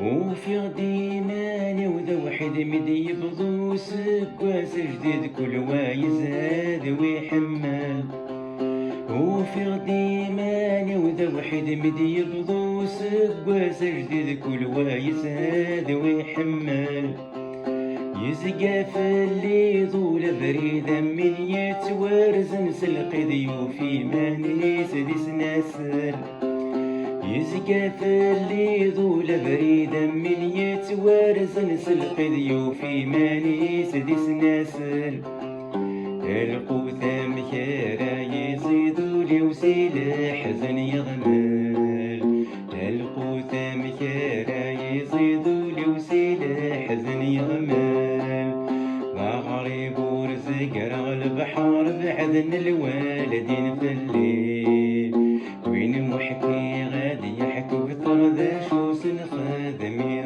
وفي غدي ماني وذا وحد مدي يبضو سكواس جديد كل وايزاد ويحمل. وفي غدي ماني وذا وحد مدي يبضو سكواس جديد كل وايزاد ويحمل. يزقى في اللي ضول بريدا من يتورزن سلقي ضيوفي ماني سديس ناسل. يزقى في اللي ضول بريدا من يتورزن سلقي ضيوفي ماني سديس ناسل. القوثة مكارا يزيدوا لي وسيل حزن يغمل. القوثة مكارا يزيدوا لي وسيل حزن يغمل. غريب ورزق رغل البحر بعدن الوالدين في الليل. وين محكي غادي يحكوا بطرداش وسن خادمين